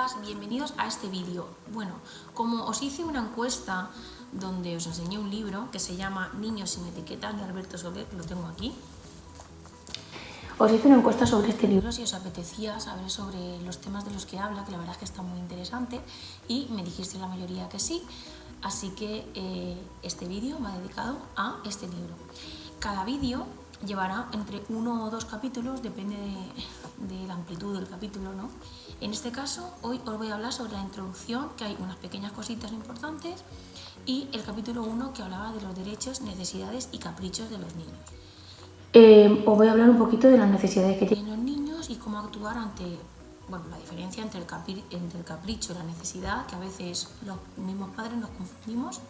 chicas, bienvenidos a este vídeo. Bueno, como os hice una encuesta donde os enseñé un libro que se llama Niños sin etiquetas de Alberto Soler, lo tengo aquí. Os hice una encuesta sobre este libro si os apetecía saber sobre los temas de los que habla, que la verdad es que está muy interesante, y me dijisteis la mayoría que sí, así que este vídeo va dedicado a este libro. Cada vídeo llevará entre 1 o 2 capítulos, depende de la amplitud del capítulo, ¿no? En este caso, hoy os voy a hablar sobre la introducción, que hay unas pequeñas cositas importantes, y el capítulo 1 que hablaba de los derechos, necesidades y caprichos de los niños. Os voy a hablar un poquito de las necesidades que tienen los niños y cómo actuar ante, bueno, la diferencia entre el capricho y la necesidad, que a veces los mismos padres nos confundimos,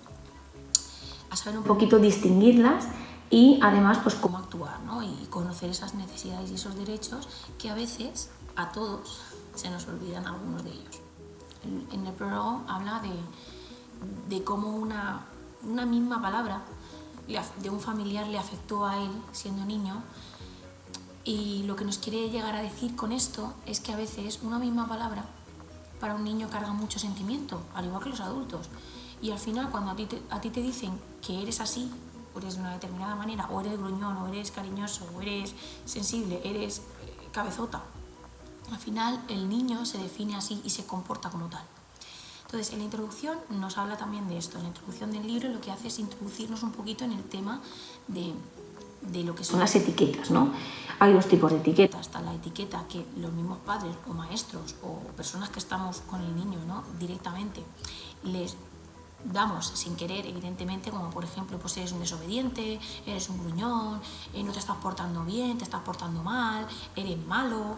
a saber un poquito distinguirlas y además pues cómo actuar, ¿no? Y conocer esas necesidades y esos derechos que a veces a todos se nos olvidan algunos de ellos. En el prólogo habla de cómo una misma palabra de un familiar le afectó a él siendo niño, y lo que nos quiere llegar a decir con esto es que a veces una misma palabra para un niño carga mucho sentimiento, al igual que los adultos, y al final cuando a ti te dicen que eres así, o eres de una determinada manera, o eres gruñón, o eres cariñoso, o eres sensible, eres cabezota, al final el niño se define así y se comporta como tal. Entonces, en la introducción nos habla también de esto. En la introducción del libro lo que hace es introducirnos un poquito en el tema de lo que son las etiquetas, ¿no? Hay dos tipos de etiquetas. Está la etiqueta que los mismos padres o maestros o personas que estamos con el niño, ¿no?, directamente les damos sin querer, evidentemente, como por ejemplo, pues eres un desobediente, eres un gruñón, no te estás portando bien, te estás portando mal, eres malo,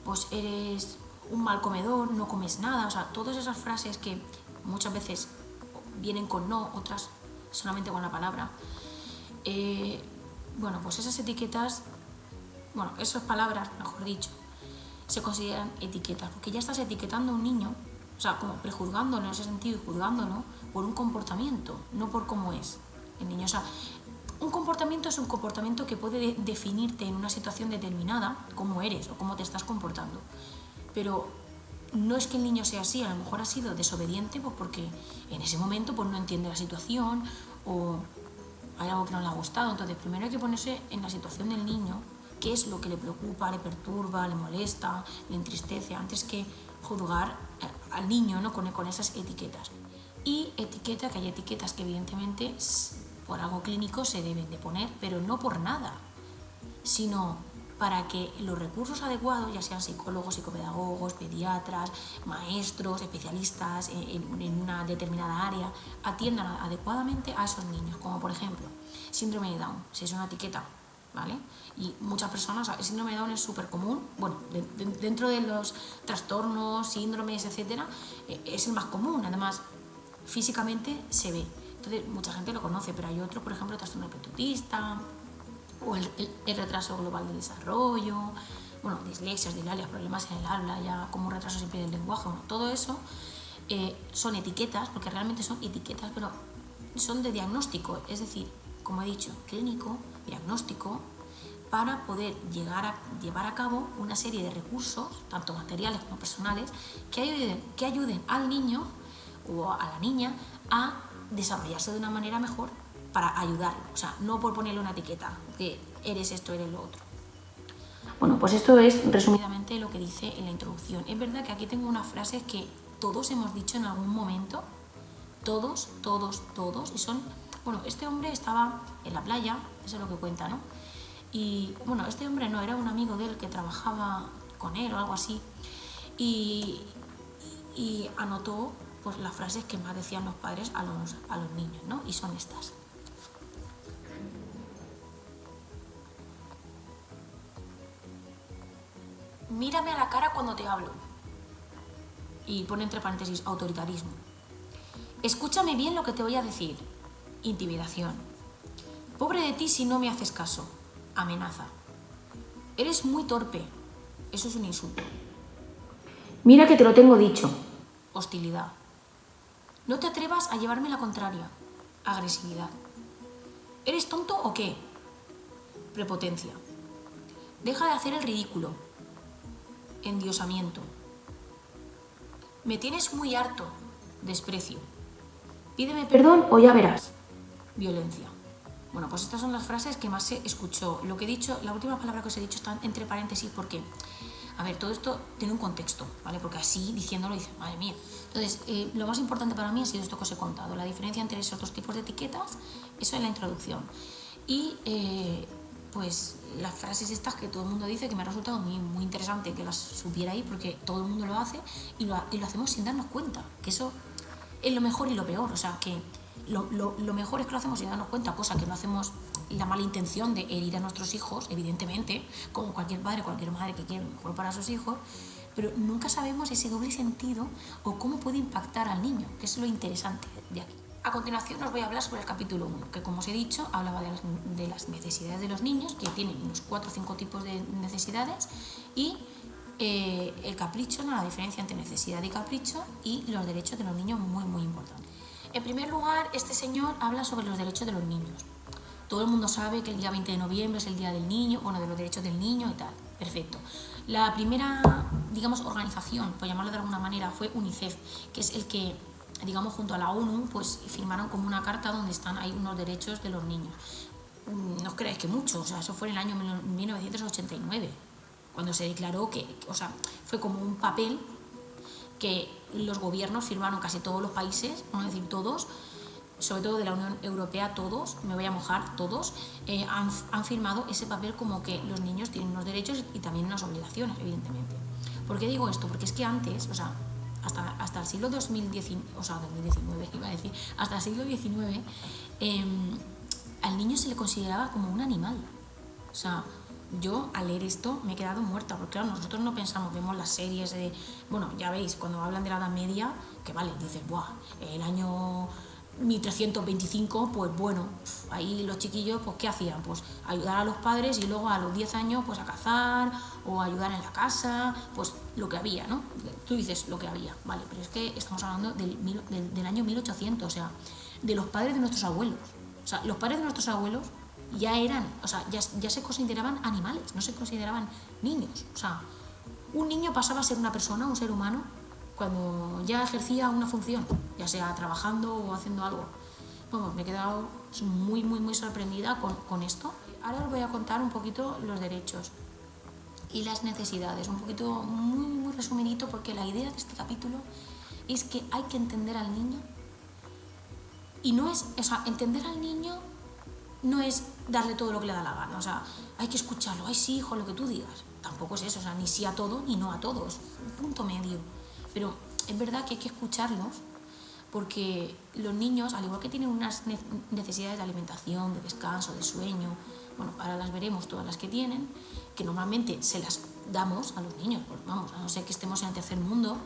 pues eres un mal comedor, no comes nada. O sea, todas esas frases que muchas veces vienen con no, otras solamente con la palabra. Bueno, pues esas etiquetas, bueno, esas palabras, mejor dicho, se consideran etiquetas, porque ya estás etiquetando a un niño, o sea, como prejuzgándolo en ese sentido y juzgándolo por un comportamiento, no por cómo es el niño. O sea, un comportamiento es un comportamiento que puede definirte en una situación determinada cómo eres o cómo te estás comportando. Pero no es que el niño sea así, a lo mejor ha sido desobediente pues porque en ese momento pues no entiende la situación o hay algo que no le ha gustado. Entonces, primero hay que ponerse en la situación del niño, qué es lo que le preocupa, le perturba, le molesta, le entristece, antes que juzgar al niño, ¿no?, con esas etiquetas. Y etiqueta, que hay etiquetas que evidentemente por algo clínico se deben de poner, pero no por nada, sino para que los recursos adecuados, ya sean psicólogos, psicopedagogos, pediatras, maestros, especialistas en una determinada área, atiendan adecuadamente a esos niños, como por ejemplo síndrome de Down, si es una etiqueta, ¿vale? Y muchas personas, el síndrome de Down es súper común, bueno, dentro de los trastornos, síndromes, etcétera, es el más común, además físicamente se ve, entonces mucha gente lo conoce, pero hay otro, por ejemplo, el trastorno autista, o el retraso global del desarrollo, bueno, dislexias, dilalias, problemas en el habla, ya como retraso siempre del lenguaje, bueno, todo eso son etiquetas, porque realmente son etiquetas, pero son de diagnóstico, es decir, como he dicho, clínico, diagnóstico, para poder llevar a cabo una serie de recursos, tanto materiales como personales, que ayuden al niño o a la niña a desarrollarse de una manera mejor, para ayudarlo, o sea, no por ponerle una etiqueta, que eres esto, eres lo otro. Bueno, pues esto es resumidamente lo que dice en la introducción. Es verdad que aquí tengo unas frases que todos hemos dicho en algún momento, todos, y son, bueno, este hombre estaba en la playa, eso es lo que cuenta, ¿no? Y, bueno, este hombre no, era un amigo de él que trabajaba con él o algo así, y anotó pues las frases que más decían los padres a los niños, ¿no? Y son estas. Mírame a la cara cuando te hablo. Y pone entre paréntesis autoritarismo. Escúchame bien lo que te voy a decir. Intimidación. Pobre de ti si no me haces caso. Amenaza. Eres muy torpe. Eso es un insulto. Mira que te lo tengo dicho. Hostilidad. No te atrevas a llevarme la contraria. Agresividad. ¿Eres tonto o qué? Prepotencia. Deja de hacer el ridículo. Endiosamiento. Me tienes muy harto. Desprecio. Pídeme perdón o ya verás. Violencia. Bueno, pues estas son las frases que más se escuchó. Lo que he dicho, la última palabra que os he dicho está entre paréntesis porque, a ver, todo esto tiene un contexto, ¿vale? Porque así, diciéndolo, dices, madre mía. Entonces, lo más importante para mí ha sido esto que os he contado, la diferencia entre esos dos tipos de etiquetas, eso es la introducción. Y, pues, las frases estas que todo el mundo dice, que me ha resultado muy, muy interesante que las supiera ahí, porque todo el mundo lo hace y lo hacemos sin darnos cuenta, que eso es lo mejor y lo peor, o sea, que lo mejor es que lo hacemos sin darnos cuenta, cosa que no hacemos la mala intención de herir a nuestros hijos, evidentemente, como cualquier padre, cualquier madre que quiere lo mejor para sus hijos, pero nunca sabemos ese doble sentido o cómo puede impactar al niño, que es lo interesante de aquí. A continuación os voy a hablar sobre el capítulo 1, que como os he dicho, hablaba de las necesidades de los niños, que tienen unos 4 o 5 tipos de necesidades, y el capricho, ¿no? La diferencia entre necesidad y capricho, y los derechos de los niños, muy, muy importante. En primer lugar, este señor habla sobre los derechos de los niños. Todo el mundo sabe que el día 20 de noviembre es el Día del Niño, bueno, de los derechos del niño y tal. Perfecto. La primera, digamos, organización, por llamarlo de alguna manera, fue UNICEF, que es el que, digamos, junto a la ONU, pues firmaron como una carta donde están ahí unos derechos de los niños. No os creáis que mucho, o sea, eso fue en el año 1989, cuando se declaró que, o sea, fue como un papel que los gobiernos firmaron, casi todos los países, vamos a decir todos, sobre todo de la Unión Europea, todos, me voy a mojar, todos, han firmado ese papel como que los niños tienen unos derechos y también unas obligaciones, evidentemente. ¿Por qué digo esto? Porque es que antes, o sea, hasta el siglo 2019, o sea, 2019 iba a decir, hasta el siglo XIX, al niño se le consideraba como un animal. O sea, yo al leer esto me he quedado muerta, porque claro, nosotros no pensamos, vemos las series de, bueno, ya veis, cuando hablan de la Edad Media, que vale, dices, buah, el año 1325, pues bueno, ahí los chiquillos, pues ¿qué hacían? Pues ayudar a los padres y luego a los 10 años, pues a cazar o ayudar en la casa, pues lo que había, ¿no? Tú dices lo que había, vale, pero es que estamos hablando del año 1800, o sea, de los padres de nuestros abuelos. O sea, los padres de nuestros abuelos ya eran, o sea, ya se consideraban animales, no se consideraban niños. O sea, un niño pasaba a ser una persona, un ser humano, cuando ya ejercía una función, ya sea trabajando o haciendo algo. Vamos, me he quedado muy, muy, muy sorprendida con esto. Ahora os voy a contar un poquito los derechos y las necesidades, un poquito muy, muy resumidito, porque la idea de este capítulo es que hay que entender al niño y no es, o sea, entender al niño no es darle todo lo que le da la gana, o sea, hay que escucharlo, ay sí, hijo, lo que tú digas. Tampoco es eso, o sea, ni sí a todo ni no a todo, es un punto medio. Pero es verdad que hay que escucharlos porque los niños, al igual que tienen unas necesidades de alimentación, de descanso, de sueño, bueno, ahora las veremos todas las que tienen, que normalmente se las damos a los niños, pues vamos, a no ser que estemos en el tercer mundo,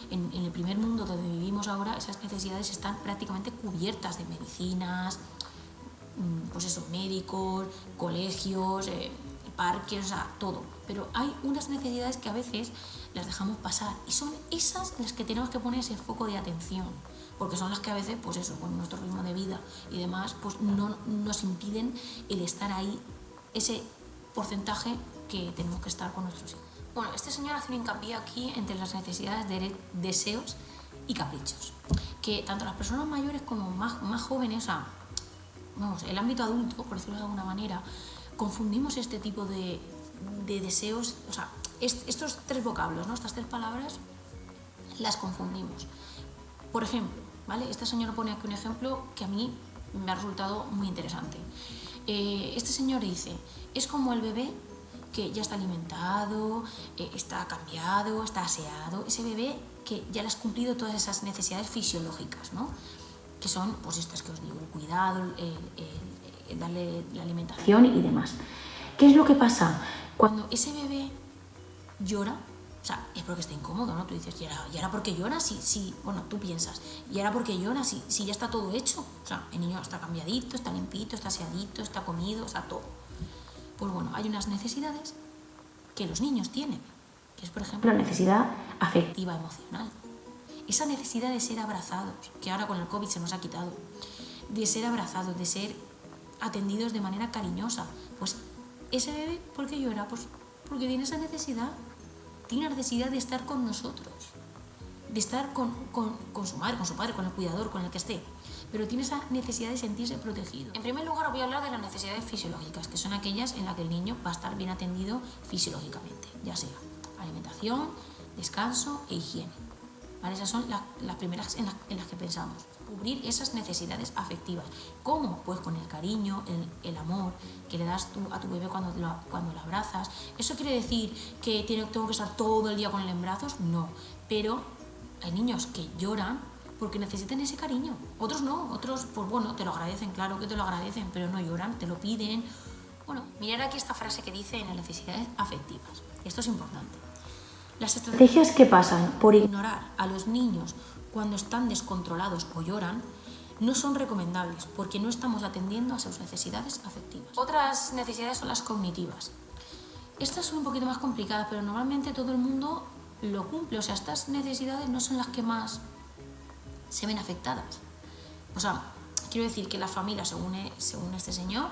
en el primer mundo donde vivimos ahora, esas necesidades están prácticamente cubiertas de medicinas, pues eso, médicos, colegios, parques, o sea, todo. Pero hay unas necesidades que a veces las dejamos pasar y son esas las que tenemos que poner ese foco de atención, porque son las que a veces, pues eso, con nuestro ritmo de vida y demás, pues no nos impiden el estar ahí, ese porcentaje que tenemos que estar con nuestros hijos. Bueno, este señor hace un hincapié aquí entre las necesidades de deseos y caprichos, que tanto las personas mayores como más jóvenes, o sea, vamos, el ámbito adulto, por decirlo de alguna manera, confundimos este tipo de deseos, o sea, estos tres vocablos, ¿no? Estas tres palabras las confundimos. Por ejemplo, ¿vale? Esta señora pone aquí un ejemplo que a mí me ha resultado muy interesante. Este señor dice, es como el bebé que ya está alimentado, está cambiado, está aseado, ese bebé que ya le has cumplido todas esas necesidades fisiológicas, ¿no? Que son, pues estas que os digo, el cuidado, darle la alimentación y demás. ¿Qué es lo que pasa? Cuando ese bebé llora, o sea, es porque está incómodo, ¿no? Tú dices, ¿y ahora por qué llora? Si, bueno, tú piensas, ¿y ahora por qué llora? Si ya está todo hecho. O sea, el niño está cambiadito, está limpito, está aseadito, está comido, está todo. Pues bueno, hay unas necesidades que los niños tienen, que es, por ejemplo, la necesidad afectiva emocional. Esa necesidad de ser abrazados, que ahora con el COVID se nos ha quitado, de ser abrazados, de ser atendidos de manera cariñosa. Pues ese bebé, ¿por qué llora? Pues porque tiene esa necesidad, tiene la necesidad de estar con nosotros. de estar con su madre, con su padre, con el cuidador, con el que esté, pero tiene esa necesidad de sentirse protegido. En primer lugar, os voy a hablar de las necesidades fisiológicas, que son aquellas en las que el niño va a estar bien atendido fisiológicamente, ya sea alimentación, descanso e higiene. ¿Vale? Esas son las primeras en las que pensamos. Cubrir esas necesidades afectivas. ¿Cómo? Pues con el cariño, el amor que le das tú a tu bebé cuando lo abrazas. ¿Eso quiere decir que tengo que estar todo el día con él en brazos? No, pero hay niños que lloran porque necesitan ese cariño. Otros no, otros pues bueno, te lo agradecen, claro que te lo agradecen, pero no lloran, te lo piden. Bueno, mirad aquí esta frase que dice en las necesidades afectivas. Esto es importante. Las estrategias que pasan por ignorar a los niños cuando están descontrolados o lloran no son recomendables porque no estamos atendiendo a sus necesidades afectivas. Otras necesidades son las cognitivas. Estas son un poquito más complicadas, pero normalmente todo el mundo lo cumple. O sea, estas necesidades no son las que más se ven afectadas. O sea, quiero decir que las familias, según este señor,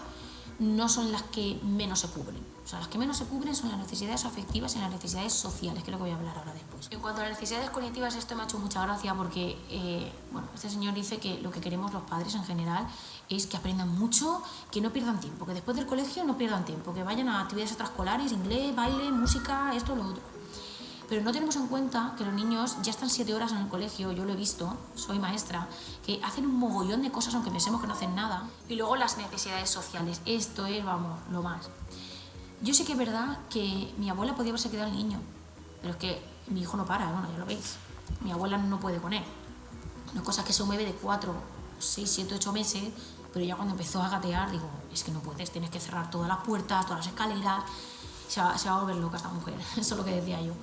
no son las que menos se cubren. O sea, las que menos se cubren son las necesidades afectivas y las necesidades sociales, que es lo que voy a hablar ahora después. En cuanto a las necesidades cognitivas, esto me ha hecho mucha gracia porque, este señor dice que lo que queremos los padres en general es que aprendan mucho, que no pierdan tiempo, que después del colegio no pierdan tiempo, que vayan a actividades extraescolares, inglés, baile, música, esto, lo otro. Pero no tenemos en cuenta que los niños ya están 7 horas en el colegio, yo lo he visto, soy maestra, que hacen un mogollón de cosas aunque pensemos que no hacen nada. Y luego las necesidades sociales, esto es, vamos, lo más. Yo sé que es verdad que mi abuela podía haberse quedado el niño, pero es que mi hijo no para, bueno, ya lo veis. Mi abuela no puede con él. No es cosa que sea un bebé de 4, 6, 7, 8 meses, pero ya cuando empezó a gatear, digo, es que no puedes, tienes que cerrar todas las puertas, todas las escaleras, se va a volver loca esta mujer, eso es lo que decía yo.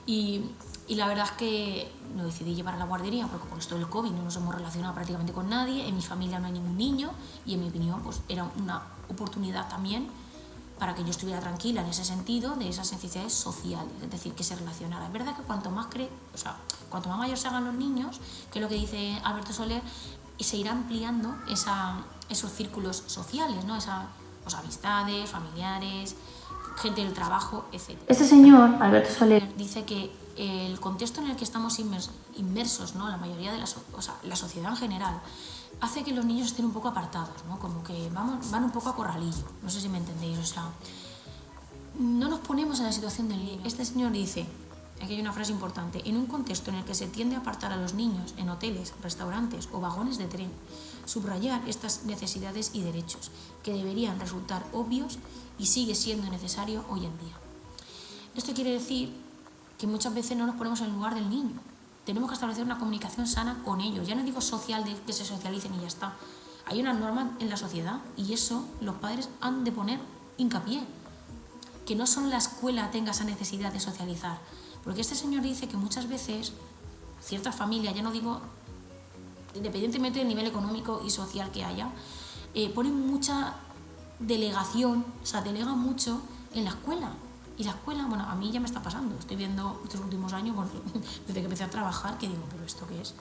Y la verdad es que lo decidí llevar a la guardería porque con esto del COVID no nos hemos relacionado prácticamente con nadie, en mi familia no hay ningún niño y en mi opinión pues era una oportunidad también para que yo estuviera tranquila en ese sentido de esas necesidades sociales, es decir, que se relacionara. Es verdad que cuanto más mayor se hagan los niños, que es lo que dice Alberto Soler, se irá ampliando esos círculos sociales, ¿no? Esas amistades, familiares, gente del trabajo, etc. Este señor, Alberto Soler, dice que el contexto en el que estamos inmersos, ¿no? La mayoría de la sociedad en general, hace que los niños estén un poco apartados, ¿no? Como que van un poco a corralillo, no sé si me entendéis, o sea, no nos ponemos en la situación del niño. Este señor dice, aquí hay una frase importante, en un contexto en el que se tiende a apartar a los niños en hoteles, restaurantes o vagones de tren, subrayar estas necesidades y derechos que deberían resultar obvios y sigue siendo necesario hoy en día. Esto quiere decir que muchas veces no nos ponemos en el lugar del niño. Tenemos que establecer una comunicación sana con ellos. Ya no digo social, de que se socialicen y ya está. Hay unas normas en la sociedad y eso los padres han de poner hincapié. Que no solo la escuela tenga esa necesidad de socializar. Porque este señor dice que muchas veces ciertas familias, ya no digo independientemente del nivel económico y social que haya, ponen mucha delegación, o sea, delegan mucho en la escuela. Y la escuela, bueno, a mí ya me está pasando. Estoy viendo estos últimos años, bueno, desde que empecé a trabajar, que digo, ¿pero esto qué es?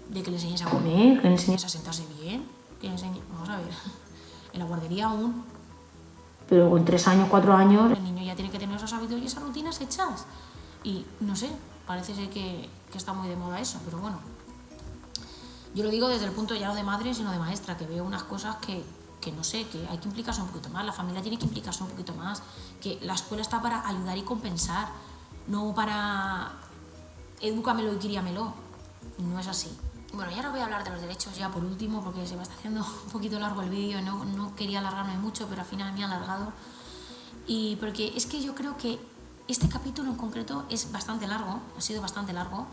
De que le enseñes a comer, que le enseñes a sentarse bien, que le enseñes, vamos a ver, en la guardería aún. Pero con 3 años, 4 años, el niño ya tiene que tener esos hábitos y esas rutinas hechas. Y no sé, parece ser que está muy de moda eso, pero bueno. Yo lo digo desde el punto ya no de madre, sino de maestra, que veo unas cosas que no sé, que hay que implicarse un poquito más, la familia tiene que implicarse un poquito más, que la escuela está para ayudar y compensar, no para edúcamelo y críamelo. No es así. Bueno, y ahora voy a hablar de los derechos ya por último, porque se me está haciendo un poquito largo el vídeo y no quería alargarme mucho, pero al final me he alargado. Y porque es que yo creo que este capítulo en concreto es bastante largo, ha sido bastante largo,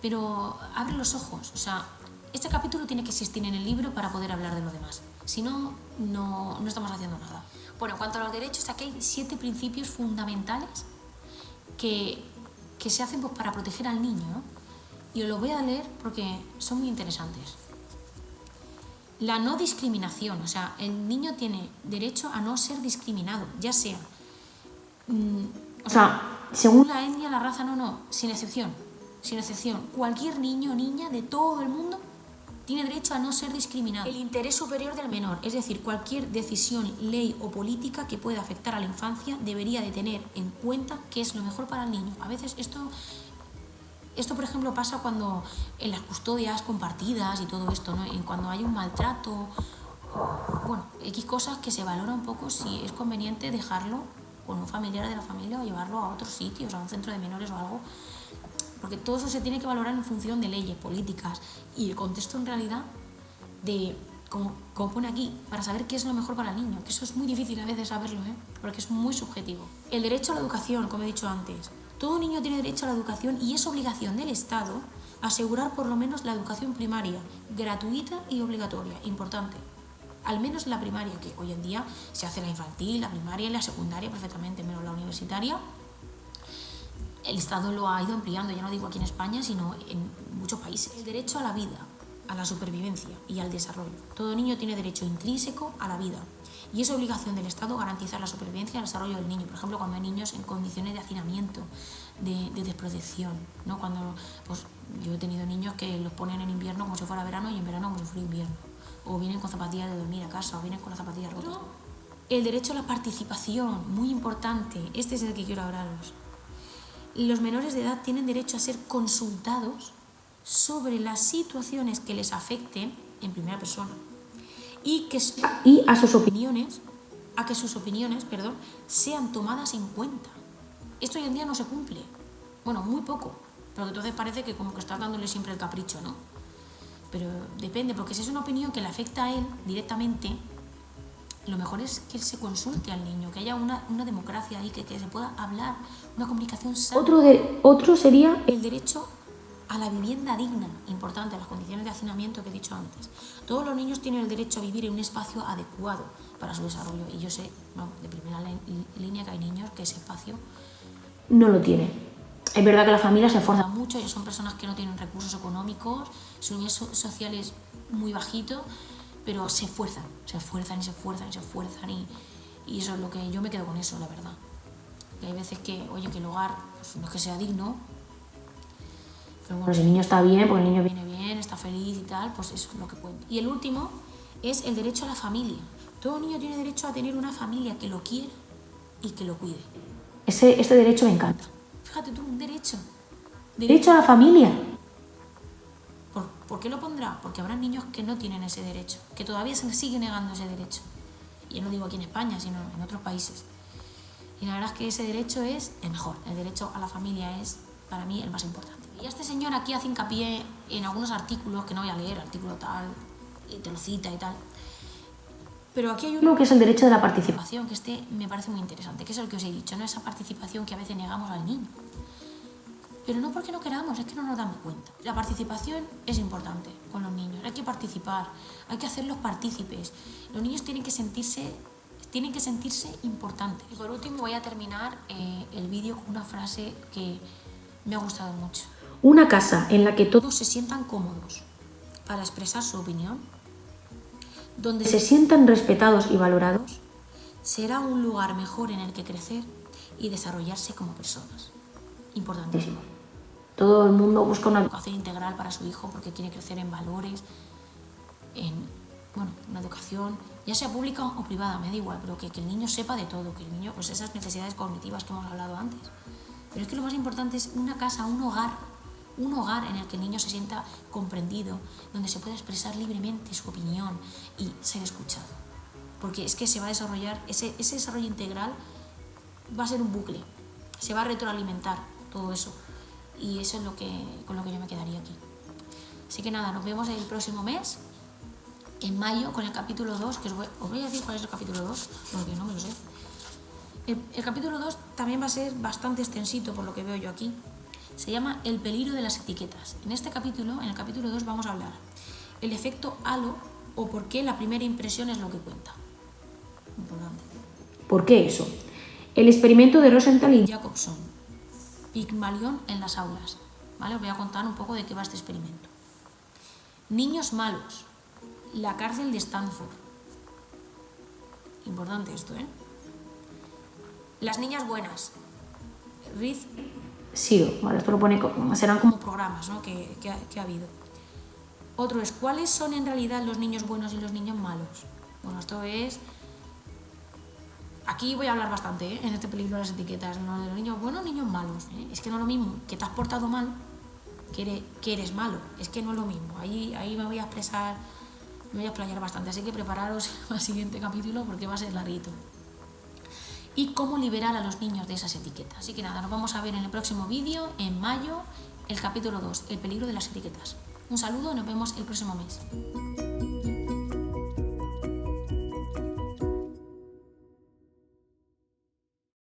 pero abre los ojos. O sea, este capítulo tiene que existir en el libro para poder hablar de lo demás. Si no, no estamos haciendo nada. Bueno, en cuanto a los derechos, aquí hay 7 principios fundamentales que se hacen pues, para proteger al niño, ¿no? Y os los voy a leer porque son muy interesantes. La no discriminación, o sea, el niño tiene derecho a no ser discriminado, ya sea, según la etnia, la raza, no, sin excepción. Sin excepción, cualquier niño o niña de todo el mundo tiene derecho a no ser discriminado. El interés superior del menor, es decir, cualquier decisión, ley o política que pueda afectar a la infancia debería de tener en cuenta qué es lo mejor para el niño. A veces esto Esto, por ejemplo, pasa cuando en las custodias compartidas y todo esto, ¿no? Y cuando hay un maltrato, bueno, X cosas que se valora un poco si es conveniente dejarlo con un familiar de la familia o llevarlo a otros sitios, a un centro de menores o algo, porque todo eso se tiene que valorar en función de leyes, políticas y el contexto en realidad de, como pone aquí, para saber qué es lo mejor para el niño, que eso es muy difícil a veces saberlo, porque es muy subjetivo. El derecho a la educación, como he dicho antes. Todo niño tiene derecho a la educación y es obligación del Estado asegurar por lo menos la educación primaria, gratuita y obligatoria, importante. Al menos la primaria, que hoy en día se hace la infantil, la primaria y la secundaria perfectamente, menos la universitaria. El Estado lo ha ido ampliando, ya no digo aquí en España, sino en muchos países. El derecho a la vida, a la supervivencia y al desarrollo. Todo niño tiene derecho intrínseco a la vida y es obligación del Estado garantizar la supervivencia y el desarrollo del niño. Por ejemplo, cuando hay niños en condiciones de hacinamiento, de desprotección, ¿no? Cuando, pues, yo he tenido niños que los ponen en invierno como si fuera verano y en verano como si fuera invierno. O vienen con zapatillas de dormir a casa, o vienen con las zapatillas rotas. El derecho a la participación, muy importante, este es el que quiero hablaros. Los menores de edad tienen derecho a ser consultados sobre las situaciones que les afecten en primera persona y que sus opiniones sean tomadas en cuenta. Esto hoy en día no se cumple, bueno, muy poco, pero entonces parece que como que estás dándole siempre el capricho, ¿no? Pero depende, porque si es una opinión que le afecta a él directamente, lo mejor es que se consulte al niño, que haya una democracia ahí, que se pueda hablar, una comunicación sana. Otro sería el derecho a la vivienda digna, importante, las condiciones de hacinamiento que he dicho antes. Todos los niños tienen el derecho a vivir en un espacio adecuado para su desarrollo, y yo sé, de primera línea, que hay niños que ese espacio no lo tienen. Es verdad que las familias se esfuerzan mucho y son personas que no tienen recursos económicos, su nivel social es muy bajito, pero se esfuerzan y eso es lo que yo me quedo con eso, la verdad. Que hay veces que, oye, que el hogar pues, no es que sea digno, pero bueno, si el niño está bien, pues el niño viene bien, está feliz y tal, pues eso es lo que cuenta. Y el último es el derecho a la familia. Todo niño tiene derecho a tener una familia que lo quiera y que lo cuide. Este derecho me encanta. Fíjate tú, un derecho. Derecho a la familia. ¿Por qué lo pondrá? Porque habrá niños que no tienen ese derecho, que todavía se les sigue negando ese derecho. Y no digo aquí en España, sino en otros países. Y la verdad es que ese derecho es el mejor. El derecho a la familia es, para mí, el más importante. Y este señor aquí hace hincapié en algunos artículos, que no voy a leer, artículo tal, y te lo cita y tal. Pero aquí hay uno que es el derecho de la participación, que este me parece muy interesante, que es el que os he dicho, ¿no? Esa participación que a veces negamos al niño. Pero no porque no queramos, es que no nos damos cuenta. La participación es importante con los niños, hay que participar, hay que hacerlos partícipes. Los niños tienen que sentirse importantes. Y por último voy a terminar el vídeo con una frase que me ha gustado mucho. Una casa en la que todos se sientan cómodos para expresar su opinión, donde se sientan respetados y valorados, será un lugar mejor en el que crecer y desarrollarse como personas. Importantísimo. Todo el mundo busca una educación integral para su hijo porque quiere crecer en valores, una educación, ya sea pública o privada, me da igual, pero que el niño sepa de todo, que el niño, pues esas necesidades cognitivas que hemos hablado antes. Pero es que lo más importante es una casa, un hogar en el que el niño se sienta comprendido, donde se pueda expresar libremente su opinión y ser escuchado. Porque es que se va a desarrollar, ese desarrollo integral va a ser un bucle, se va a retroalimentar todo eso. Y eso es con lo que yo me quedaría aquí. Así que nada, nos vemos el próximo mes, en mayo, con el capítulo 2, que os voy a decir cuál es el capítulo 2, porque no me lo sé. El capítulo 2 también va a ser bastante extensito, por lo que veo yo aquí. Se llama El peligro de las etiquetas. En este capítulo, en el capítulo 2, vamos a hablar el efecto halo o por qué la primera impresión es lo que cuenta. Importante. ¿Por qué eso? El experimento de Rosenthal y Jacobson. Pigmalión en las aulas. ¿Vale? Os voy a contar un poco de qué va este experimento. Niños malos. La cárcel de Stanford. Importante esto, ¿eh? Las niñas buenas. Reed Zero. Vale, esto lo pone serán como programas, ¿no? que ha habido. Otro es, ¿cuáles son en realidad los niños buenos y los niños malos? Bueno, esto es... Aquí voy a hablar bastante, en este peligro de las etiquetas, ¿no? De los niños buenos, niños malos. Es que no es lo mismo que te has portado mal que eres malo. Es que no es lo mismo. Ahí me voy a expresar, me voy a explayar bastante, así que prepararos al siguiente capítulo porque va a ser larguito. Y cómo liberar a los niños de esas etiquetas. Así que nada, nos vamos a ver en el próximo vídeo, en mayo, el capítulo 2, el peligro de las etiquetas. Un saludo y nos vemos el próximo mes.